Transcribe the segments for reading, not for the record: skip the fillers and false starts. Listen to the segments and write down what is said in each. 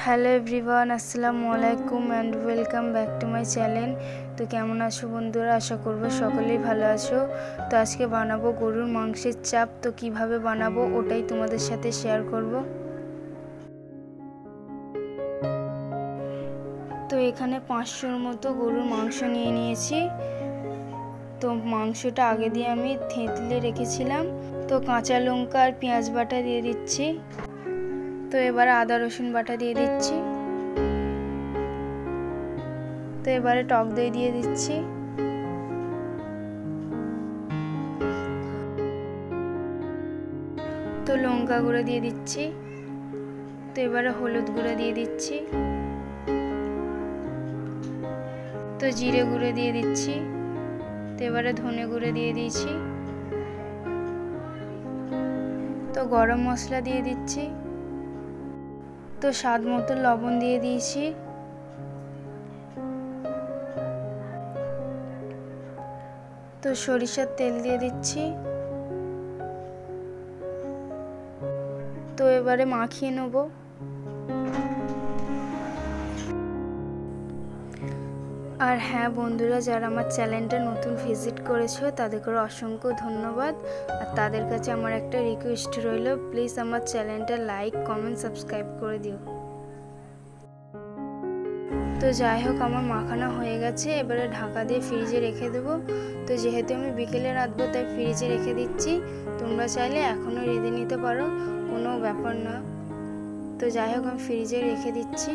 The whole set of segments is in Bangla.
হ্যালো এভরিওয়ান, আসসালামু আলাইকুম and welcome back to my channel. তো কেমন আছো বন্ধুরা? আশা করব সকলেই ভালো আছো। তো আজকে বানাবো গরুর মাংসের চাপ। তো কিভাবে বানাবো ওটাই তোমাদের সাথে শেয়ার করব। তো এখানে 500-র মতো গরুর মাংস নিয়ে নিয়েছি। তো মাংসটা আগে দিয়ে আমি থেঁতলে রেখেছিলাম। তো কাঁচা লঙ্কা আর পেঁয়াজ বাটা দিয়ে দিচ্ছি। তো এবারে আদা রসুন বাটা দিয়ে দিচ্ছি। তো এবারে টক দই দিয়ে দিচ্ছি। তো লঙ্কা গুঁড়ো দিয়ে দিচ্ছি। তো এবারে হলুদ গুঁড়ো দিয়ে দিচ্ছি। তো জিরে গুঁড়ো দিয়ে দিচ্ছি। তো এবারে ধনে গুঁড়ো দিয়ে দিয়েছি। তো গরম মশলা দিয়ে দিচ্ছি। তো স্বাদ মতো লবণ দিয়ে দিয়েছি। তো সরিষার তেল দিয়ে দিচ্ছি। তো এবারে মাখিয়ে নেব। আর হ্যাঁ বন্ধুরা, যারা আমার চ্যানেলটা নতুন ভিজিট করেছো তাদেরকে অসংখ্য ধন্যবাদ। আর তাদের কাছে আমার একটা রিকোয়েস্ট রইল, প্লিজ আমার চ্যানেলটা লাইক কমেন্ট সাবস্ক্রাইব করে দিও। তো যাই হোক, আমার মাখানো হয়ে গেছে। এবারে ঢাকা দিয়ে ফ্রিজে রেখে দেবো। তো যেহেতু আমি বিকেলে রাঁধবো তাই ফ্রিজে রেখে দিচ্ছি। তোমরা চাইলে এখনও রেঁধে নিতে পারো, কোনো ব্যাপার না। তো যাই হোক, আমি ফ্রিজে রেখে দিচ্ছি।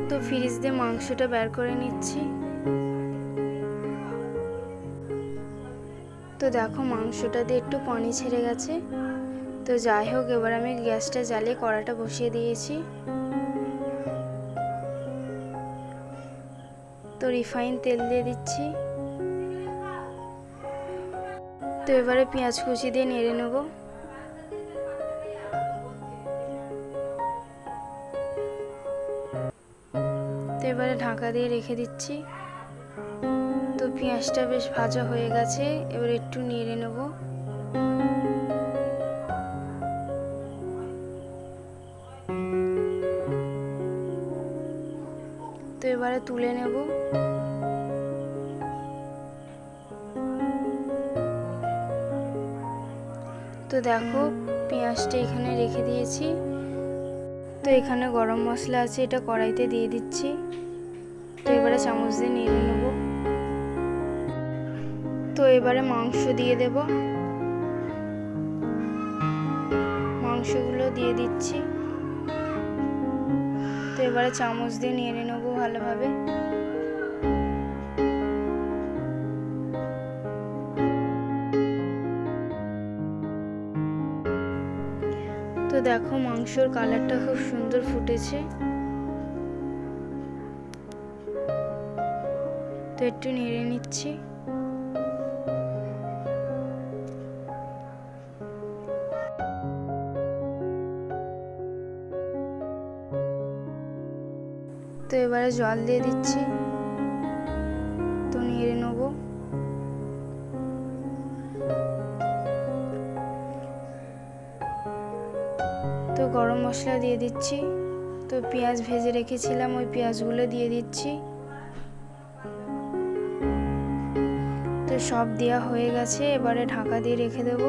তো ফ্রিজ দিয়ে মাংসটা বের করে নিচ্ছি। তো দেখো মাংসটা দিয়ে একটু পানি ছেড়ে গেছে। তো যাই হোক, এবার আমি গ্যাসটা জ্বালিয়ে কড়াটা বসিয়ে দিয়েছি। তো রিফাইন তেল দিয়ে দিচ্ছি। তো এবারে পেঁয়াজ কুচি দিয়ে নেড়ে নেব। তো এবারে ঢাকা দিয়ে রেখে দিচ্ছি। তো পেঁয়াজটা বেশ ভাজা হয়ে গেছে, এবার একটু নেড়ে নেব। তো এবারে তুলে নেব। তো দেখো পেঁয়াজটা এখানে রেখে দিয়েছি। তো এখানে গরম মশলা আছে, এটা কড়াইতে দিয়ে দিচ্ছি। তো এবারে চামচ দিয়ে নেড়ে নেব। তো এবারে মাংস দিয়ে দেব। মাংসগুলো দিয়ে দিচ্ছি। তো এবারে চামচ দিয়ে নেড়ে নেব ভালোভাবে। তো দেখো মাংসর কালারটা খুব সুন্দর ফুটেছে। তো একটু নেড়ে নিচ্ছি। তো এবারে জল দিয়ে দিচ্ছি। তো নেড়ে নেব। তো গরম মশলা দিয়ে দিচ্ছি। তো পেঁয়াজ ভেজে রেখেছিলাম, ওই পেঁয়াজগুলো দিয়ে দিচ্ছি। তো সব দেওয়া হয়ে গেছে, এবারে ঢাকা দিয়ে রেখে দেব।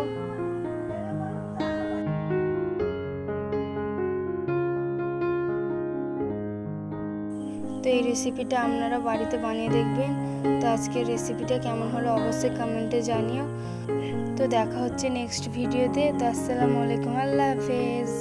তো এই রেসিপিটা আপনারা বাড়িতে বানিয়ে দেখবেন। তো আজকের রেসিপিটা কেমন হলো অবশ্যই কমেন্টে জানিও। তো দেখা হচ্ছে নেক্সট ভিডিওতে। তো আসসালামু আলাইকুম, আল্লাহ হাফেজ।